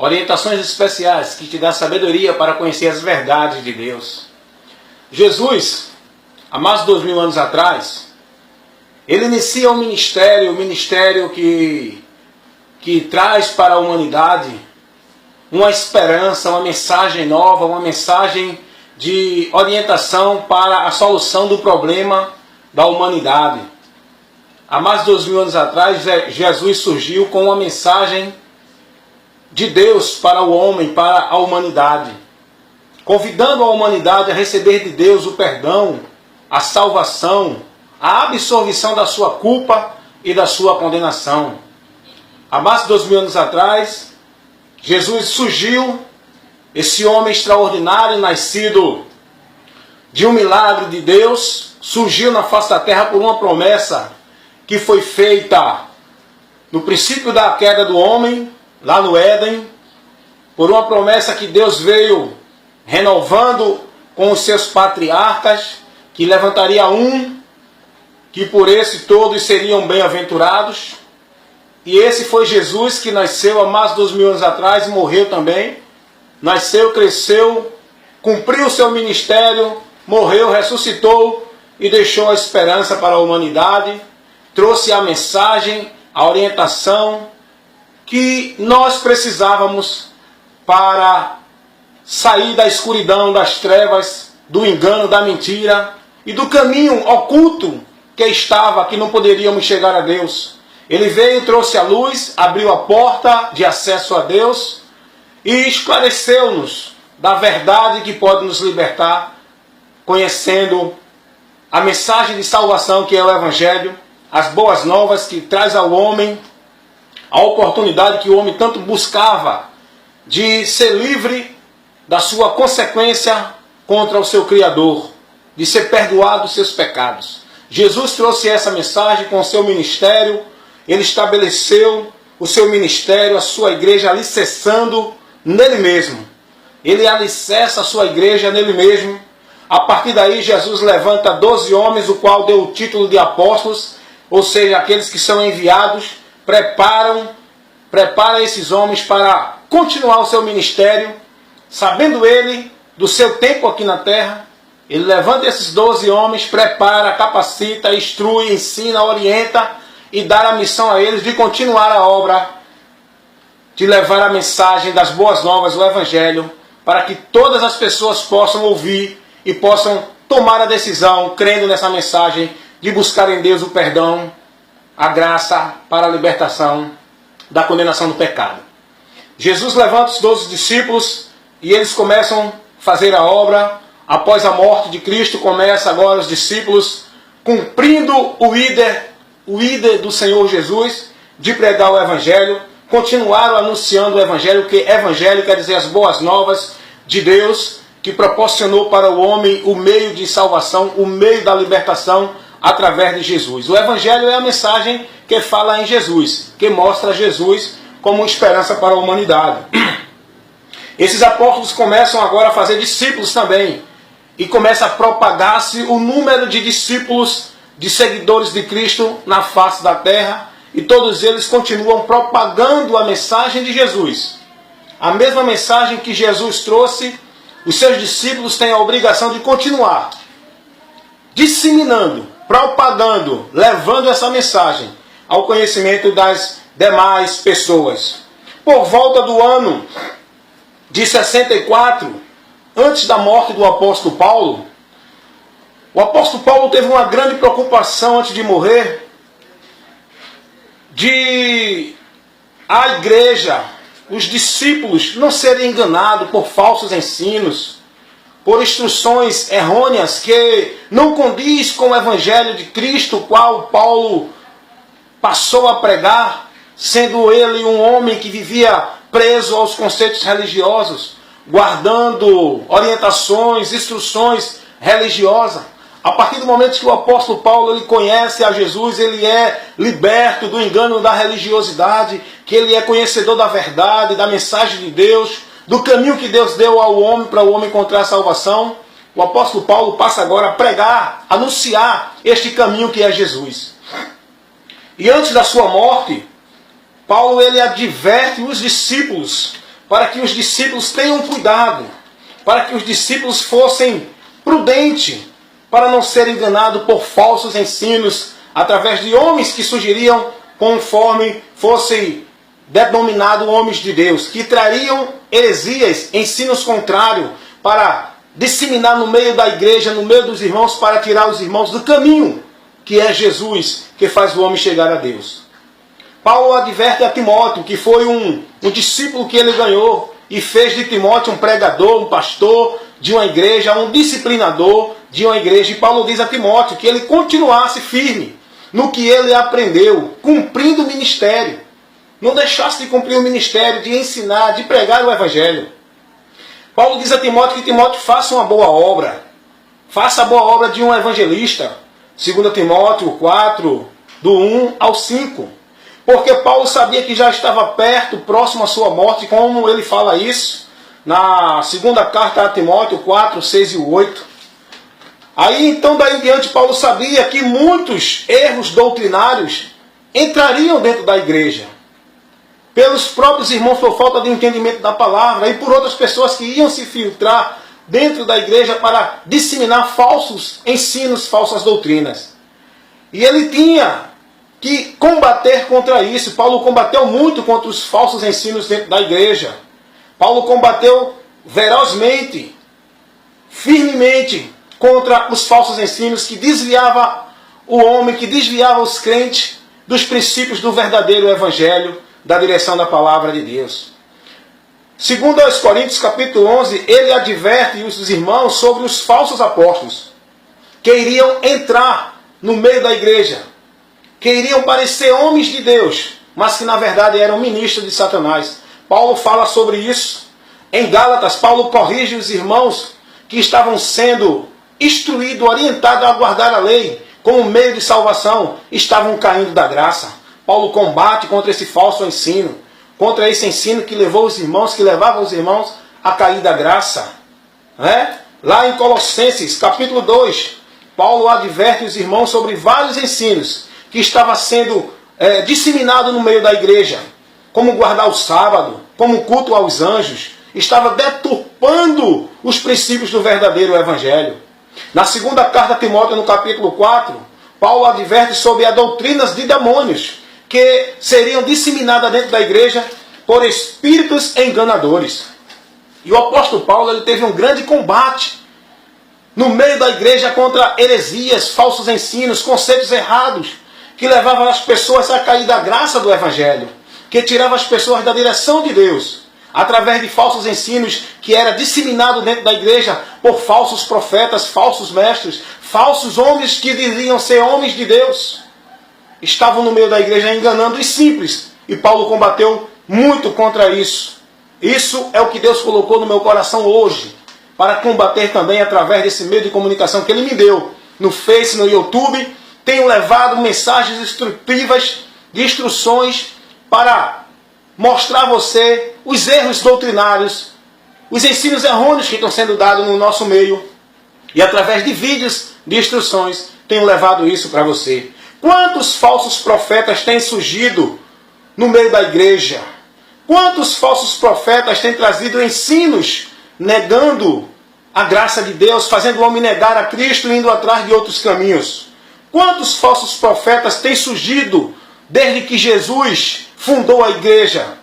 orientações especiais que te dão sabedoria para conhecer as verdades de Deus. Jesus, há mais de 2000 anos atrás, ele inicia um ministério que traz para a humanidade uma esperança, uma mensagem nova, uma mensagem de orientação para a solução do problema da humanidade. Há mais de 2000 anos atrás, Jesus surgiu com uma mensagem de Deus para o homem, para a humanidade, convidando a humanidade a receber de Deus o perdão, a salvação, a absolvição da sua culpa e da sua condenação. Há mais de 2000 anos atrás, Jesus surgiu, esse homem extraordinário, nascido de um milagre de Deus, surgiu na face da terra por uma promessa que foi feita no princípio da queda do homem, lá no Éden, por uma promessa que Deus veio renovando com os seus patriarcas, que levantaria um, que por esse todos seriam bem-aventurados. E esse foi Jesus, que nasceu há mais de 2000 anos atrás e morreu também. Nasceu, cresceu, cumpriu o seu ministério, morreu, ressuscitou e deixou a esperança para a humanidade. Trouxe a mensagem, a orientação que nós precisávamos para sair da escuridão, das trevas, do engano, da mentira e do caminho oculto que não poderíamos chegar a Deus. Ele veio, trouxe a luz, abriu a porta de acesso a Deus e esclareceu-nos da verdade que pode nos libertar, conhecendo a mensagem de salvação que é o Evangelho, as boas novas que traz ao homem a oportunidade que o homem tanto buscava de ser livre da sua consequência contra o seu Criador, de ser perdoado dos seus pecados. Jesus trouxe essa mensagem com o seu ministério. Ele estabeleceu o seu ministério, a sua igreja, alicerçando nele mesmo. Ele alicerça a sua igreja nele mesmo. A partir daí, Jesus levanta 12 homens, o qual deu o título de apóstolos, ou seja, aqueles que são enviados, prepara esses homens para continuar o seu ministério, sabendo ele do seu tempo aqui na terra. Ele levanta esses 12 homens, prepara, capacita, instrui, ensina, orienta e dá a missão a eles de continuar a obra, de levar a mensagem das boas novas, o Evangelho, para que todas as pessoas possam ouvir e possam tomar a decisão, crendo nessa mensagem, de buscar em Deus o perdão, a graça para a libertação da condenação do pecado. Jesus levanta os 12 discípulos e eles começam a fazer a obra. Após a morte de Cristo, começa agora os discípulos cumprindo o íder do Senhor Jesus, de pregar o Evangelho, continuaram anunciando o Evangelho, que Evangelho quer dizer as boas novas de Deus, que proporcionou para o homem o meio de salvação, o meio da libertação através de Jesus. O Evangelho é a mensagem que fala em Jesus, que mostra Jesus como esperança para a humanidade. Esses apóstolos começam agora a fazer discípulos também, e começa a propagar-se o número de discípulos, de seguidores de Cristo na face da terra, e todos eles continuam propagando a mensagem de Jesus. A mesma mensagem que Jesus trouxe, os seus discípulos têm a obrigação de continuar disseminando, propagando, levando essa mensagem ao conhecimento das demais pessoas. Por volta do ano de 64, antes da morte do apóstolo Paulo, o apóstolo Paulo teve uma grande preocupação antes de morrer, de a igreja, os discípulos, não serem enganados por falsos ensinos, por instruções errôneas que não condiz com o Evangelho de Cristo, o qual Paulo passou a pregar, sendo ele um homem que vivia preso aos conceitos religiosos, guardando orientações, instruções religiosas. A partir do momento que o apóstolo Paulo ele conhece a Jesus, ele é liberto do engano da religiosidade, que ele é conhecedor da verdade, da mensagem de Deus, do caminho que Deus deu ao homem para o homem encontrar a salvação. O apóstolo Paulo passa agora a pregar, anunciar este caminho que é Jesus. E antes da sua morte, Paulo ele adverte os discípulos para que os discípulos tenham cuidado, para que os discípulos fossem prudentes, para não serem enganados por falsos ensinos, através de homens que surgiriam conforme fossem denominados homens de Deus, que trariam heresias, ensinos contrários, para disseminar no meio da igreja, no meio dos irmãos, para tirar os irmãos do caminho, que é Jesus, que faz o homem chegar a Deus. Paulo adverte a Timóteo, que foi um discípulo que ele ganhou, e fez de Timóteo um pregador, um pastor de uma igreja, um disciplinador de uma igreja. E Paulo diz a Timóteo que ele continuasse firme no que ele aprendeu, cumprindo o ministério. Não deixasse de cumprir o ministério, de ensinar, de pregar o evangelho. Paulo diz a Timóteo que Timóteo faça uma boa obra. Faça a boa obra de um evangelista. 2 Timóteo 4, do 1 ao 5. Porque Paulo sabia que já estava perto, próximo à sua morte, como ele fala isso na segunda carta a Timóteo 4, 6 e 8. Aí então, daí em diante, Paulo sabia que muitos erros doutrinários entrariam dentro da igreja. Pelos próprios irmãos, por falta de entendimento da palavra, e por outras pessoas que iam se filtrar dentro da igreja para disseminar falsos ensinos, falsas doutrinas. E ele tinha que combater contra isso. Paulo combateu muito contra os falsos ensinos dentro da igreja. Paulo combateu ferozmente, firmemente, contra os falsos ensinos que desviava o homem, que desviava os crentes dos princípios do verdadeiro evangelho, da direção da palavra de Deus. Segundo aos Coríntios, capítulo 11, ele adverte os irmãos sobre os falsos apóstolos, que iriam entrar no meio da igreja, que iriam parecer homens de Deus, mas que na verdade eram ministros de Satanás. Paulo fala sobre isso. Em Gálatas, Paulo corrige os irmãos que estavam sendo instruídos, orientados a guardar a lei como meio de salvação, estavam caindo da graça. Paulo combate contra esse falso ensino, contra esse ensino que levou os irmãos, que levava os irmãos a cair da graça. Lá em Colossenses, capítulo 2, Paulo adverte os irmãos sobre vários ensinos que estava sendo disseminado no meio da igreja, como guardar o sábado, como culto aos anjos, estava deturpando os princípios do verdadeiro evangelho. Na segunda carta a Timóteo, no capítulo 4, Paulo adverte sobre as doutrinas de demônios, que seriam disseminadas dentro da igreja por espíritos enganadores. E o apóstolo Paulo ele teve um grande combate no meio da igreja contra heresias, falsos ensinos, conceitos errados, que levavam as pessoas a cair da graça do evangelho, que tiravam as pessoas da direção de Deus, através de falsos ensinos que era disseminado dentro da igreja por falsos profetas, falsos mestres, falsos homens que diziam ser homens de Deus. Estavam no meio da igreja enganando os simples, e Paulo combateu muito contra isso. Isso é o que Deus colocou no meu coração hoje, para combater também através desse meio de comunicação que Ele me deu, no Face, no YouTube. Tenho levado mensagens instrutivas, de instruções, para mostrar a você os erros doutrinários, os ensinos errôneos que estão sendo dados no nosso meio. E através de vídeos de instruções, tenho levado isso para você. Quantos falsos profetas têm surgido no meio da igreja? Quantos falsos profetas têm trazido ensinos negando a graça de Deus, fazendo o homem negar a Cristo e indo atrás de outros caminhos? Quantos falsos profetas têm surgido desde que Jesus fundou a igreja?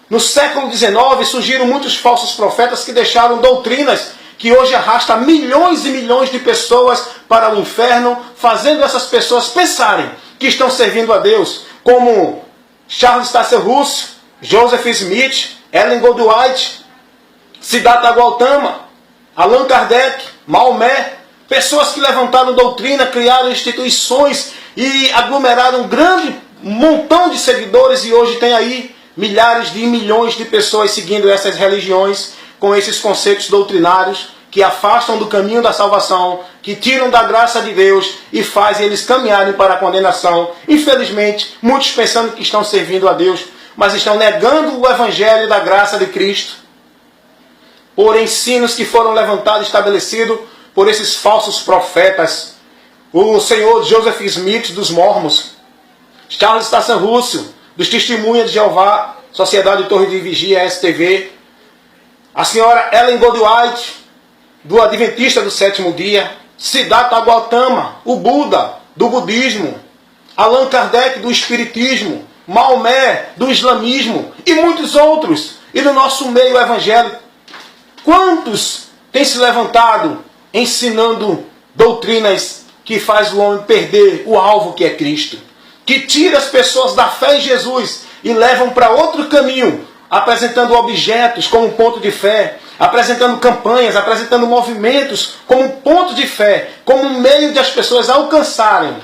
No século XIX surgiram muitos falsos profetas que deixaram doutrinas que hoje arrastam milhões e milhões de pessoas para o inferno, fazendo essas pessoas pensarem que estão servindo a Deus, como Charles Taze Russell, Joseph Smith, Ellen Goldwhite, Siddhartha Gautama, Allan Kardec, Maomé, pessoas que levantaram doutrina, criaram instituições e aglomeraram um grande montão de seguidores, e hoje tem aí milhares de milhões de pessoas seguindo essas religiões com esses conceitos doutrinários que afastam do caminho da salvação, que tiram da graça de Deus e fazem eles caminharem para a condenação. Infelizmente, muitos pensando que estão servindo a Deus, mas estão negando o evangelho da graça de Cristo por ensinos que foram levantados e estabelecidos por esses falsos profetas. O senhor Joseph Smith dos Mormons, Charles Taze Russell dos Testemunhas de Jeová, Sociedade de Torre de Vigia, STV, a senhora Ellen Goldwhite, do Adventista do Sétimo Dia, Siddhartha Gautama, o Buda, do budismo, Allan Kardec, do espiritismo, Maomé, do islamismo e muitos outros. E no nosso meio evangélico, quantos têm se levantado ensinando doutrinas que faz o homem perder o alvo que é Cristo, que tira as pessoas da fé em Jesus e levam para outro caminho, apresentando objetos como ponto de fé, apresentando campanhas, apresentando movimentos como ponto de fé, como meio de as pessoas alcançarem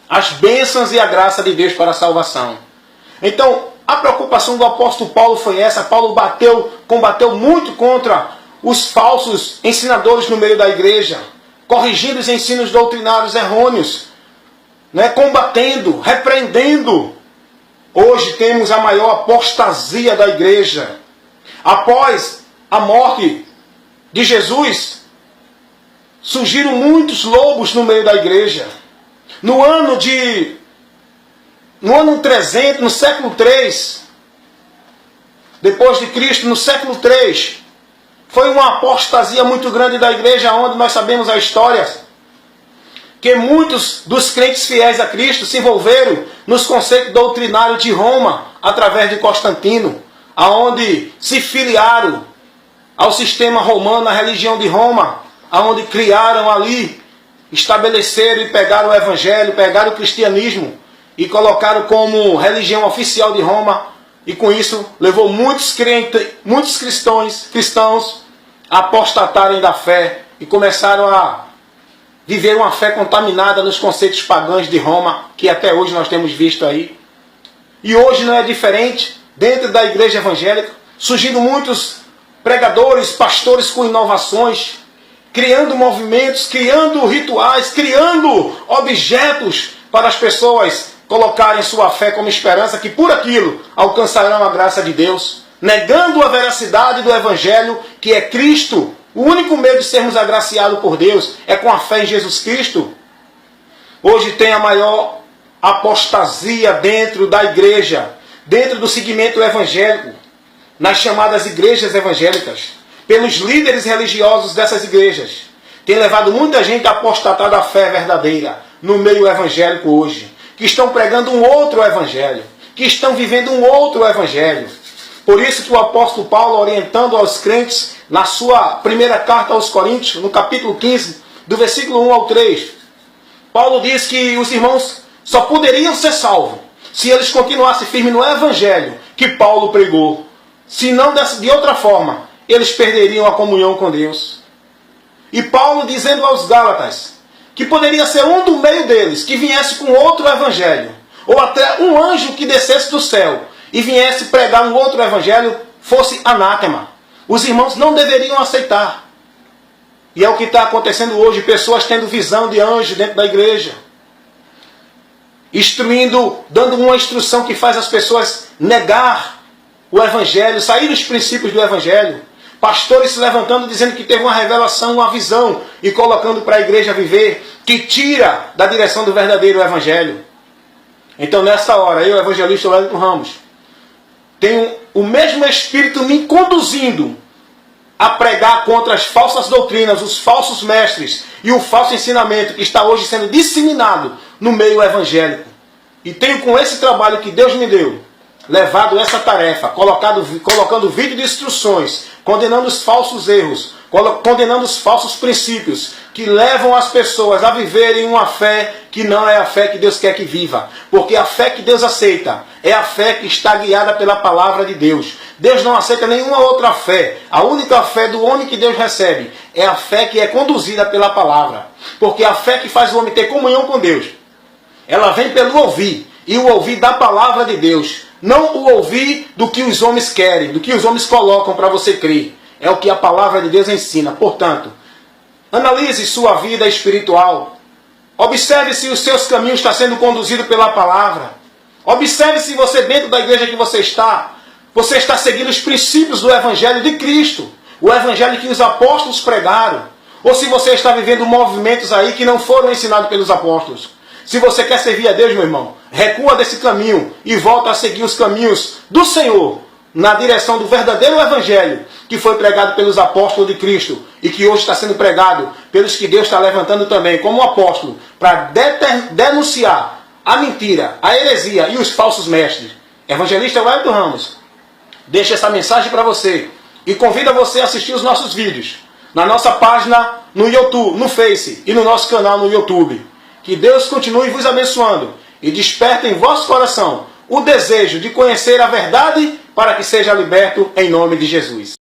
as bênçãos e a graça de Deus para a salvação. Então, a preocupação do apóstolo Paulo foi essa. Paulo combateu muito contra os falsos ensinadores no meio da igreja, corrigindo os ensinos doutrinários errôneos, combatendo, repreendendo. Hoje temos a maior apostasia da igreja. Após a morte de Jesus, surgiram muitos lobos no meio da igreja. No ano 300, no século 3, depois de Cristo, no século 3, foi uma apostasia muito grande da igreja, onde nós sabemos a história, que muitos dos crentes fiéis a Cristo se envolveram nos conceitos doutrinários de Roma, através de Constantino, aonde se filiaram ao sistema romano, à religião de Roma, aonde criaram ali, estabeleceram e pegaram o evangelho, pegaram o cristianismo e colocaram como religião oficial de Roma, e com isso levou muitos cristãos a apostatarem da fé e começaram a viver uma fé contaminada nos conceitos pagãos de Roma, que até hoje nós temos visto aí. E hoje não é diferente, dentro da igreja evangélica, surgindo muitos pregadores, pastores com inovações, criando movimentos, criando rituais, criando objetos para as pessoas colocarem sua fé como esperança, que por aquilo alcançarão a graça de Deus, negando a veracidade do Evangelho, que é Cristo. O único meio de sermos agraciados por Deus é com a fé em Jesus Cristo. Hoje tem a maior apostasia dentro da igreja, dentro do segmento evangélico, nas chamadas igrejas evangélicas, pelos líderes religiosos dessas igrejas. Tem levado muita gente a apostatar da fé verdadeira no meio evangélico hoje, que estão pregando um outro evangelho, que estão vivendo um outro evangelho. Por isso que o apóstolo Paulo, orientando aos crentes, na sua primeira carta aos Coríntios, no capítulo 15, do versículo 1 ao 3, Paulo diz que os irmãos só poderiam ser salvos se eles continuassem firmes no evangelho que Paulo pregou. Se não de outra forma, eles perderiam a comunhão com Deus. E Paulo dizendo aos Gálatas que poderia ser um do meio deles que viesse com outro evangelho, ou até um anjo que descesse do céu e viesse pregar um outro evangelho, fosse anátema. Os irmãos não deveriam aceitar. E é o que está acontecendo hoje, pessoas tendo visão de anjo dentro da igreja, instruindo, dando uma instrução que faz as pessoas negar o evangelho, sair dos princípios do evangelho. Pastores se levantando dizendo que teve uma revelação, uma visão, e colocando para a igreja viver, que tira da direção do verdadeiro evangelho. Então nessa hora, eu, evangelista Wellington Ramos, tenho o mesmo Espírito me conduzindo a pregar contra as falsas doutrinas, os falsos mestres e o falso ensinamento que está hoje sendo disseminado no meio evangélico. E tenho, com esse trabalho que Deus me deu, levado essa tarefa, colocando vídeo de instruções, condenando os falsos erros, condenando os falsos princípios que levam as pessoas a viverem uma fé que não é a fé que Deus quer que viva. Porque a fé que Deus aceita é a fé que está guiada pela palavra de Deus. Deus não aceita nenhuma outra fé. A única fé do homem que Deus recebe é a fé que é conduzida pela palavra. Porque a fé que faz o homem ter comunhão com Deus, ela vem pelo ouvir, e o ouvir da palavra de Deus. Não o ouvir do que os homens querem, do que os homens colocam para você crer. É o que a palavra de Deus ensina. Portanto, analise sua vida espiritual. Observe se os seus caminhos estão sendo conduzidos pela palavra. Observe se você, dentro da igreja que você está seguindo os princípios do Evangelho de Cristo. O Evangelho que os apóstolos pregaram. Ou se você está vivendo movimentos aí que não foram ensinados pelos apóstolos. Se você quer servir a Deus, meu irmão, recua desse caminho e volta a seguir os caminhos do Senhor, na direção do verdadeiro evangelho que foi pregado pelos apóstolos de Cristo e que hoje está sendo pregado pelos que Deus está levantando também como apóstolo para denunciar a mentira, a heresia e os falsos mestres. Evangelista Wellington Ramos deixa essa mensagem para você e convida você a assistir os nossos vídeos na nossa página no YouTube, no Face e no nosso canal no YouTube. Que Deus continue vos abençoando e desperte em vosso coração o desejo de conhecer a verdade para que seja liberto em nome de Jesus.